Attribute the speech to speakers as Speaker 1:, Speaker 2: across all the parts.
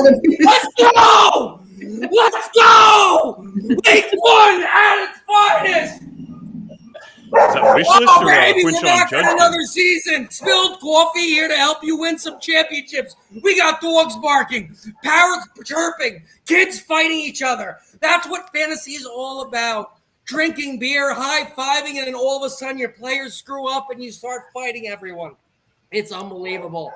Speaker 1: Let's go! Let's go! Week 1 at its finest!
Speaker 2: Is that wish list or
Speaker 1: baby,
Speaker 2: Quinch
Speaker 1: we're back
Speaker 2: on
Speaker 1: for another season. Spilled coffee here to help you win some championships. We got dogs barking, parrots chirping, kids fighting each other. That's what fantasy is all about. Drinking beer, high-fiving, and then all of a sudden your players screw up and you start fighting everyone. It's unbelievable.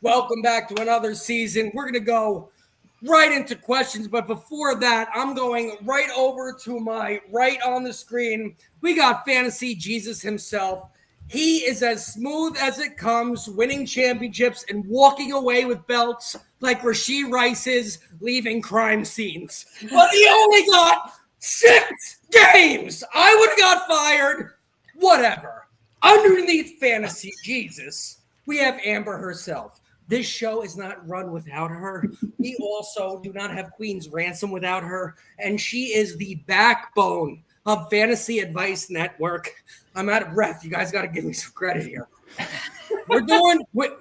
Speaker 1: Welcome back to another season. We're going to go right into questions, but before that, I'm going right over to my right on the screen. We got Fantasy Jesus himself. He is as smooth as it comes, winning championships and walking away with belts like Rashee Rice is leaving crime scenes. But he only got 6 games. I would have got fired. Whatever. Underneath Fantasy Jesus, we have Amber herself. This show is not run without her. We also do not have Queen's Ransom without her. And she is the backbone of Fantasy Advice Network. I'm out of breath. You guys got to give me some credit here.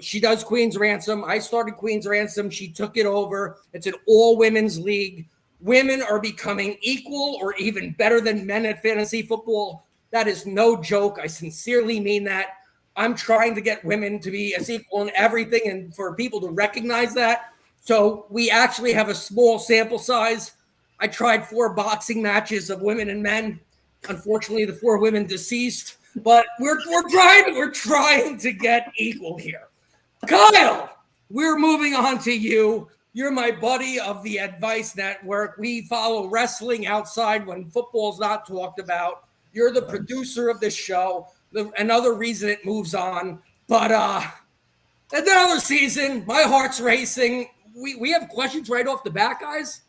Speaker 1: She does Queen's Ransom. I started Queen's Ransom. She took it over. It's an all-women's league. Women are becoming equal or even better than men at fantasy football. That is no joke. I sincerely mean that. I'm trying to get women to be as equal in everything and for people to recognize that. So we actually have a small sample size. I tried 4 boxing matches of women and men. Unfortunately, the 4 women deceased, but we're trying to get equal here. Kyle, we're moving on to you. You're my buddy of the Advice Network. We follow wrestling outside when football's not talked about. You're the producer of this show. Another reason it moves on. But another season, my heart's racing. We have questions right off the bat, guys?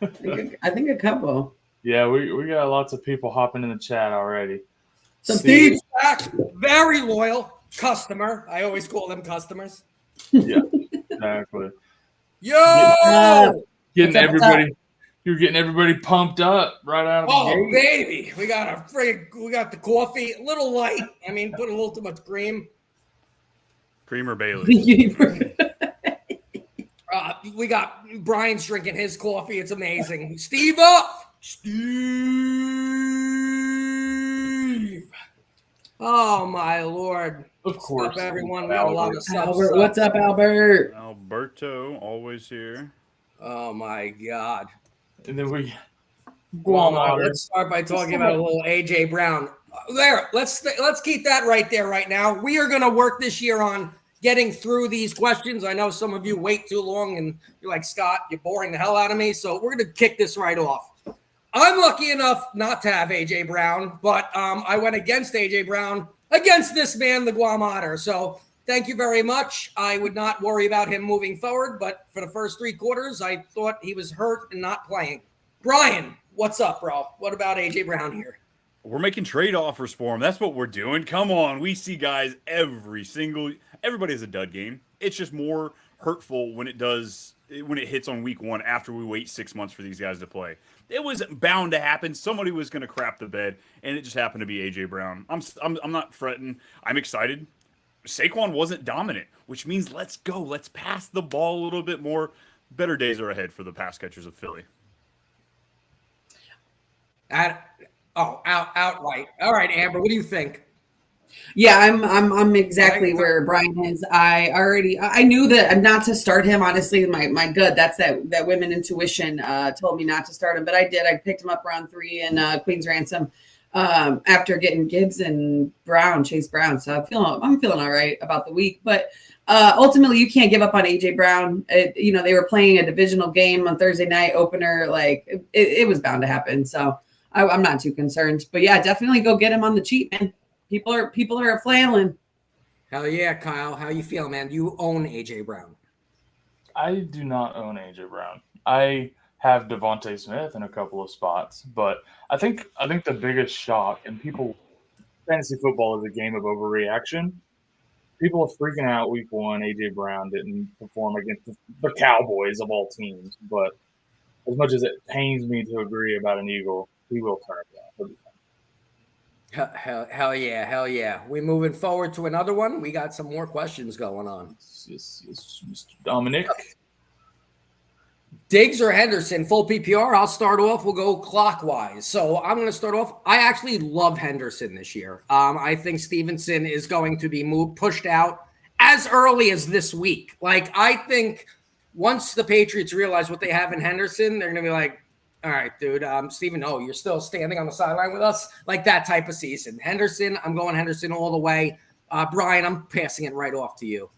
Speaker 3: I think a couple.
Speaker 4: Yeah, we got lots of people hopping in the chat already.
Speaker 1: So Steve's back, very loyal customer. I always call them customers.
Speaker 4: Yeah, exactly.
Speaker 1: Yo!
Speaker 4: Getting everybody. You're getting everybody pumped up right out of the gate.
Speaker 1: Oh, baby. We got the coffee. A little light. I mean, put a little too much cream.
Speaker 2: Cream or Bailey?
Speaker 1: We got Brian's drinking his coffee. It's amazing. Steve up. Steve. Oh, my Lord.
Speaker 4: Of course.
Speaker 1: What's up, everyone? We got a lot of stuff.
Speaker 3: Albert, what's up, Albert?
Speaker 2: Alberto, always here.
Speaker 1: Oh, my God.
Speaker 4: And then we
Speaker 1: let's start by talking about a little AJ Brown. There, let's keep that right there right now. We are going to work this year on getting through these questions. I know some of you wait too long and you're like, Scott, you're boring the hell out of me. So we're going to kick this right off. I'm lucky enough not to have AJ Brown, but I went against AJ Brown against this man, the Guam Otter. So thank you very much. I would not worry about him moving forward, but for the first 3 quarters, I thought he was hurt and not playing. Brian, what's up, bro? What about AJ Brown here?
Speaker 2: We're making trade offers for him. That's what we're doing. Come on. We see guys everybody has a dud game. It's just more hurtful when it hits on week 1 after we wait 6 months for these guys to play. It was bound to happen. Somebody was going to crap the bed, and it just happened to be AJ Brown. I'm not fretting. I'm excited. Saquon wasn't dominant, which means let's go. Let's pass the ball a little bit more. Better days are ahead for the pass catchers of Philly.
Speaker 1: Outright. All right, Amber, what do you think?
Speaker 3: Yeah, I'm exactly where Brian is. I knew that not to start him. Honestly, my gut, that's that women intuition told me not to start him, but I did. I picked him up round 3 in Queen's Ransom after getting Gibbs and Chase Brown. So I'm feeling all right about the week, but ultimately you can't give up on AJ Brown. They were playing a divisional game on Thursday night opener. Like it was bound to happen. So I'm not too concerned, but yeah, definitely go get him on the cheap, man. People are flailing.
Speaker 1: Hell yeah, Kyle. How you feel, man? You own AJ Brown.
Speaker 4: I do not own AJ Brown. I have Devontae Smith in a couple of spots, but I think the biggest shock, and fantasy football is a game of overreaction. People are freaking out week 1. AJ Brown didn't perform against the Cowboys of all teams, but as much as it pains me to agree about an Eagle, he will turn it down.
Speaker 1: Hell yeah. We moving forward to another one. We got some more questions going on.
Speaker 4: Yes, Mr. Dominic.
Speaker 1: Diggs or Henderson, full PPR. I'll start off. We'll go clockwise. So I'm going to start off. I actually love Henderson this year. I think Stevenson is going to be pushed out as early as this week. Like, I think once the Patriots realize what they have in Henderson, they're going to be like, all right, dude, Steven, you're still standing on the sideline with us? Like that type of season. Henderson, I'm going Henderson all the way. Brian, I'm passing it right off to you.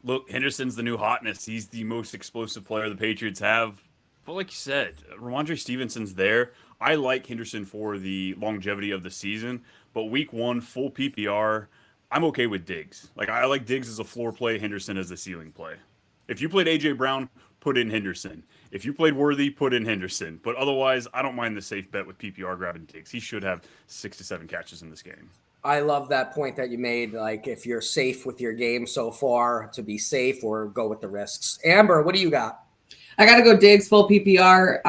Speaker 2: Look, Henderson's the new hotness. He's the most explosive player the Patriots have. But like you said, Ramondre Stevenson's there. I like Henderson for the longevity of the season. But week 1, full PPR, I'm okay with Diggs. Like, I like Diggs as a floor play, Henderson as the ceiling play. If you played A.J. Brown, put in Henderson. If you played Worthy, put in Henderson. But otherwise, I don't mind the safe bet with PPR grabbing Diggs. He should have 6 to 7 catches in this game.
Speaker 1: I love that point that you made. Like, if you're safe with your game so far, to be safe or go with the risks. Amber, what do you got?
Speaker 3: I got to go Diggs full PPR.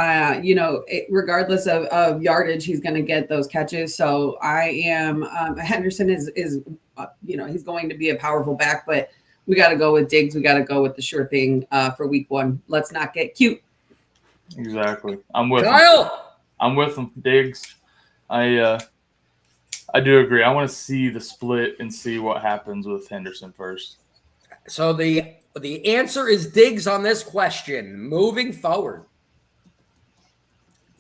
Speaker 3: Regardless of yardage, he's going to get those catches. So I am Henderson is he's going to be a powerful back, but we got to go with Diggs. We got to go with the sure thing for week 1. Let's not get cute.
Speaker 4: Exactly. I'm with
Speaker 1: Kyle.
Speaker 4: him. I'm with him. Diggs. I do agree. I want to see the split and see what happens with Henderson first.
Speaker 1: So the answer is Diggs on this question. Moving forward.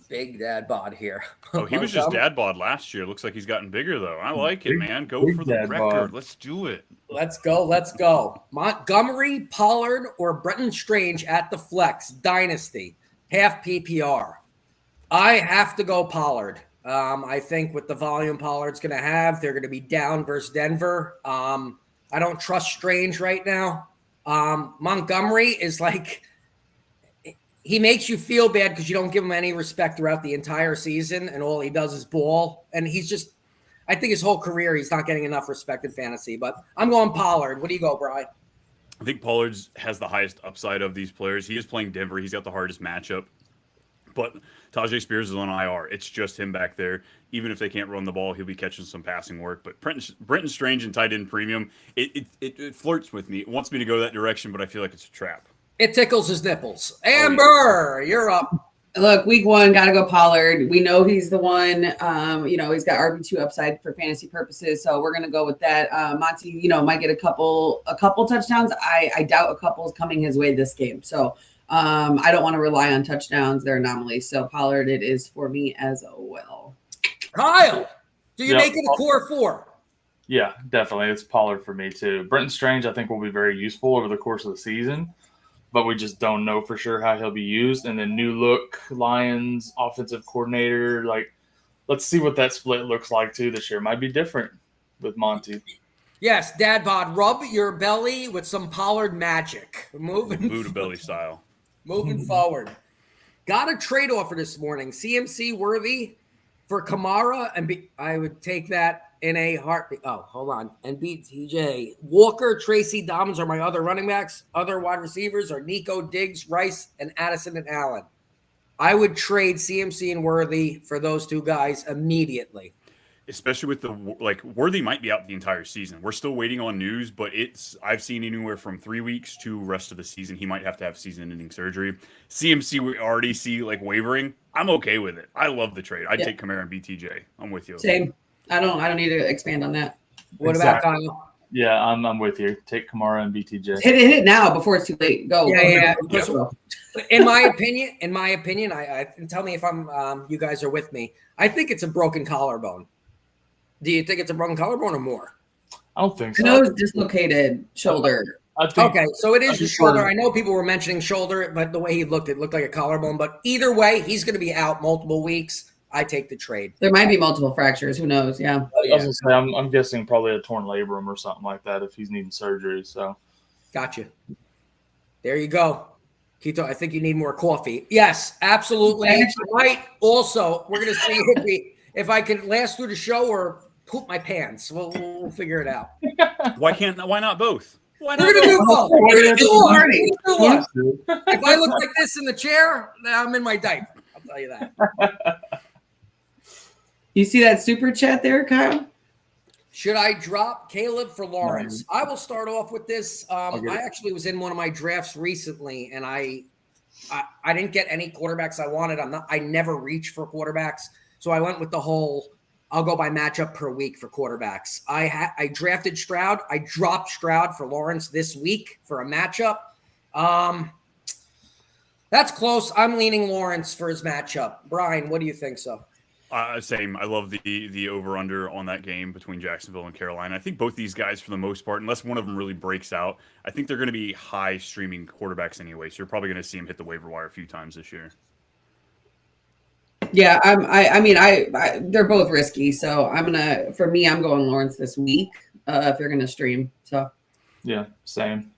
Speaker 1: Big dad bod here.
Speaker 2: Oh, he was just dad bod last year. Looks like he's gotten bigger, though. I like it, man. Go for the record.
Speaker 4: Bod.
Speaker 2: Let's do it.
Speaker 1: Let's go. Montgomery, Pollard, or Brenton Strange at the flex. Dynasty. Half PPR. I have to go Pollard. I think with the volume Pollard's going to have, they're going to be down versus Denver. I don't trust Strange right now. Montgomery is like, he makes you feel bad because you don't give him any respect throughout the entire season, and all he does is ball. And he's just, I think his whole career, he's not getting enough respect in fantasy. But I'm going Pollard. What do you go, Brian?
Speaker 2: I think Pollard has the highest upside of these players. He is playing Denver. He's got the hardest matchup. But Tajay Spears is on IR. It's just him back there. Even if they can't run the ball, he'll be catching some passing work. But Brenton Strange and tight end premium, it flirts with me. It wants me to go that direction, but I feel like it's a trap.
Speaker 1: It tickles his nipples. Amber, you're up.
Speaker 3: Look, week 1, got to go Pollard. We know he's the one. He's got RB2 upside for fantasy purposes, so we're going to go with that. Monty, might get a couple touchdowns. I doubt a couple is coming his way this game. So I don't want to rely on touchdowns. They're anomalies. So Pollard, it is for me as well.
Speaker 1: Kyle, do you make it a core 4?
Speaker 4: Yeah, definitely. It's Pollard for me too. Brenton Strange, I think, will be very useful over the course of the season, but we just don't know for sure how he'll be used. And then new look Lions offensive coordinator. Like, let's see what that split looks like too this year. Might be different with Monty.
Speaker 1: Yes, Dad Bod, rub your belly with some Pollard magic.
Speaker 2: Buddha belly style.
Speaker 1: Moving forward. Got a trade offer this morning. CMC Worthy for Kamara, and I would take that in a heartbeat. Oh, hold on. And BTJ. Walker, Tracy, Dobbins are my other running backs. Other wide receivers are Nico, Diggs, Rice, and Addison and Allen. I would trade CMC and Worthy for those two guys immediately.
Speaker 2: Especially with Worthy might be out the entire season. We're still waiting on news, but I've seen anywhere from 3 weeks to rest of the season. He might have to have season-ending surgery. CMC, we already see wavering. I'm okay with it. I love the trade. I'd take Kamara and BTJ. I'm with you.
Speaker 3: Same. I don't need to expand on that.
Speaker 1: What about Kyle?
Speaker 4: Yeah, I'm with you. Take Kamara and BTJ.
Speaker 3: Hit it now before it's too late. Go.
Speaker 1: Yeah. In my opinion, I tell me if I'm you guys are with me. I think it's a broken collarbone. Do you think it's a broken collarbone or more?
Speaker 4: I don't think so.
Speaker 3: No, it's dislocated shoulder.
Speaker 1: Okay, so it is the shoulder. I know people were mentioning shoulder, but the way he looked, it looked like a collarbone. But either way, he's going to be out multiple weeks. I take the trade.
Speaker 3: There might be multiple fractures. Who knows? Yeah.
Speaker 4: I was gonna say, I'm guessing probably a torn labrum or something like that if he's needing surgery. So,
Speaker 1: gotcha. There you go. Keto, I think you need more coffee. Yes, absolutely. Right. Also, we're going to see if I can last through the show or poop my pants. We'll figure it out.
Speaker 2: Why not both? Why not?
Speaker 1: We're going to do both.
Speaker 3: Party.
Speaker 1: If I look like this in the chair, then I'm in my diaper. I'll tell you that.
Speaker 3: You see that super chat there, Kyle?
Speaker 1: Should I drop Caleb for Lawrence? I will start off with this. I actually was in one of my drafts recently, and I I didn't get any quarterbacks I wanted. I never reach for quarterbacks. So I went with the whole, I'll go by matchup per week for quarterbacks. I drafted Stroud. I dropped Stroud for Lawrence this week for a matchup. That's close. I'm leaning Lawrence for his matchup. Brian, what do you think so?
Speaker 2: Same. I love the over-under on that game between Jacksonville and Carolina. I think both these guys, for the most part, unless one of them really breaks out, I think they're going to be high streaming quarterbacks anyway. So you're probably going to see them hit the waiver wire a few times this year.
Speaker 3: Yeah, they're both risky. So I'm going Lawrence this week if they're going to stream. So
Speaker 4: yeah, same.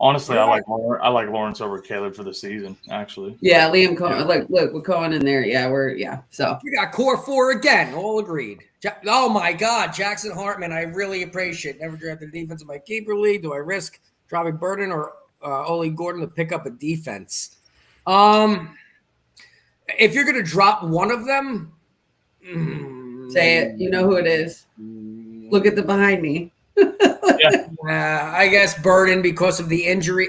Speaker 4: Honestly, I like Lawrence over Caleb for the season, actually.
Speaker 3: Yeah, Liam Cohen. Look, with Cohen in there. Yeah, So
Speaker 1: we got core 4 again. All agreed. Oh my God, Jackson Hartman. I really appreciate it. Never drafted a defense in my keeper league. Do I risk dropping Burden or Ollie Gordon to pick up a defense? If you're going to drop one of them,
Speaker 3: say it. You know who it is. Look at the behind me.
Speaker 1: I guess Burden because of the injury.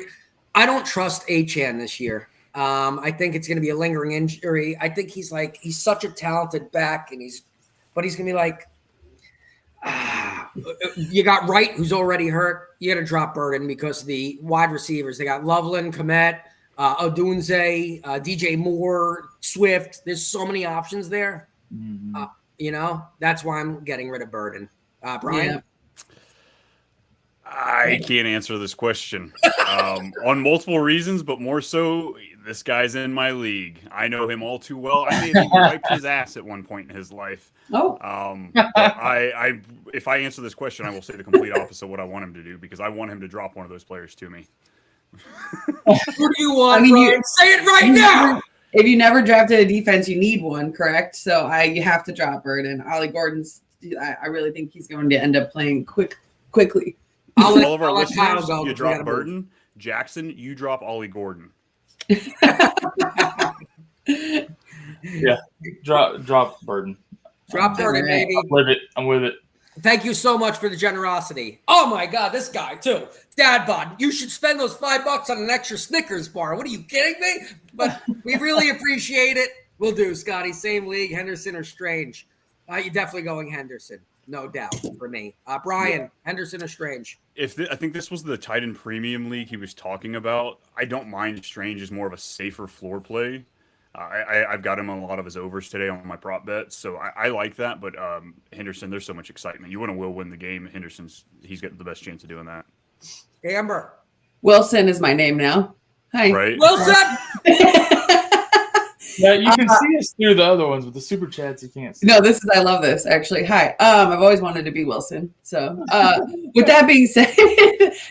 Speaker 1: I don't trust Achane this year. I think it's going to be a lingering injury. I think he's such a talented back, and he's going to be like, you got Wright, who's already hurt. You got to drop Burden because the wide receivers, they got Loveland, Komet, Odunze, DJ Moore, Swift. There's so many options there. Mm-hmm. That's why I'm getting rid of Burden. Brian?
Speaker 3: Yeah.
Speaker 2: I can't answer this question on multiple reasons, but more so, this guy's in my league. I know him all too well. I may have even wiped his ass at one point in his life.
Speaker 3: Oh.
Speaker 2: But if I answer this question, I will say the complete opposite of what I want him to do, because I want him to drop one of those players to me.
Speaker 1: Who do you want, Brian? Say it right now!
Speaker 3: If you never drafted a defense, you need one, correct? So you have to drop Burden. Ollie Gordon's, I really think he's going to end up playing quickly.
Speaker 2: All of our listeners, you drop Burden. Jackson, you drop Ollie Gordon.
Speaker 4: Yeah, drop Burden.
Speaker 1: Drop Burden, baby.
Speaker 4: I'm with it.
Speaker 1: Thank you so much for the generosity. Oh my God, this guy too. Dad bod, you should spend those $5 on an extra Snickers bar. What are you kidding me? But we really appreciate it. We'll do, Scotty. Same league, Henderson or Strange. You're definitely going Henderson. No doubt for me. Brian, Henderson or Strange?
Speaker 2: I think this was the tight end premium league he was talking about. I don't mind Strange as more of a safer floor play. I've got him on a lot of his overs today on my prop bets, so I like that. But Henderson, there's so much excitement. You want to will win the game. He's got the best chance of doing that.
Speaker 1: Amber.
Speaker 3: Wilson is my name now. Hi.
Speaker 2: Right.
Speaker 1: Wilson!
Speaker 4: Yeah, you can see us through the other ones, but the super chats you can't see.
Speaker 3: No, I love this actually. Hi. I've always wanted to be Wilson. So with that being said,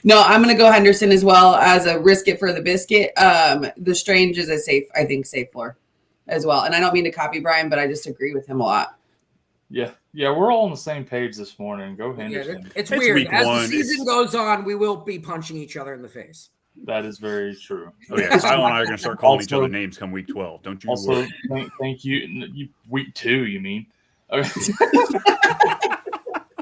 Speaker 3: no, I'm gonna go Henderson as well as a risk it for the biscuit. The Strange is a safe floor as well. And I don't mean to copy Brian, but I just agree with him a lot.
Speaker 4: Yeah, we're all on the same page this morning. Go Henderson.
Speaker 1: Yeah, it's weird. As the season goes on, we will be punching each other in the face.
Speaker 4: That is very true.
Speaker 2: Oh yeah, Kyle and I are going to start calling each other names come week 12. Don't you worry.
Speaker 4: Thank you. Week 2, you mean? Okay.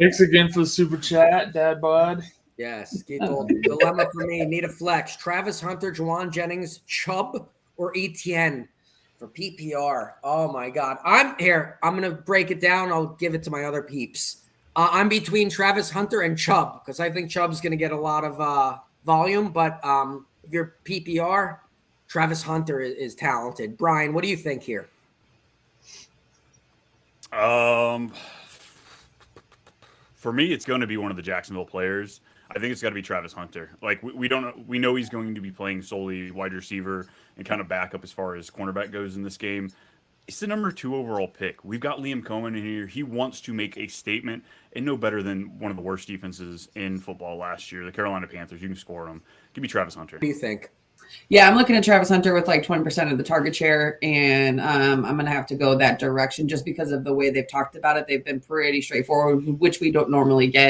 Speaker 4: Thanks again for the super chat, Dad Bod.
Speaker 1: Yes. Dilemma for me. Need a flex. Travis Hunter, Juwan Jennings, Chubb, or Etienne for PPR. Oh my God. I'm going to break it down. I'll give it to my other peeps. I'm between Travis Hunter and Chubb because I think Chubb's going to get a lot of volume, but if you're PPR, Travis Hunter is talented. Brian, what do you think here?
Speaker 2: For me, it's going to be one of the Jacksonville players. I think it's got to be Travis Hunter. Like we know he's going to be playing solely wide receiver and kind of backup as far as cornerback goes in this game. It's the number 2 overall pick. We've got Liam Cohen in here. He wants to make a statement, and no better than one of the worst defenses in football last year, the Carolina Panthers. You can score them. Give me Travis Hunter.
Speaker 1: What do you think?
Speaker 3: Yeah, I'm looking at Travis Hunter with like 20% of the target share, and I'm going to have to go that direction just because of the way they've talked about it. They've been pretty straightforward, which we don't normally get.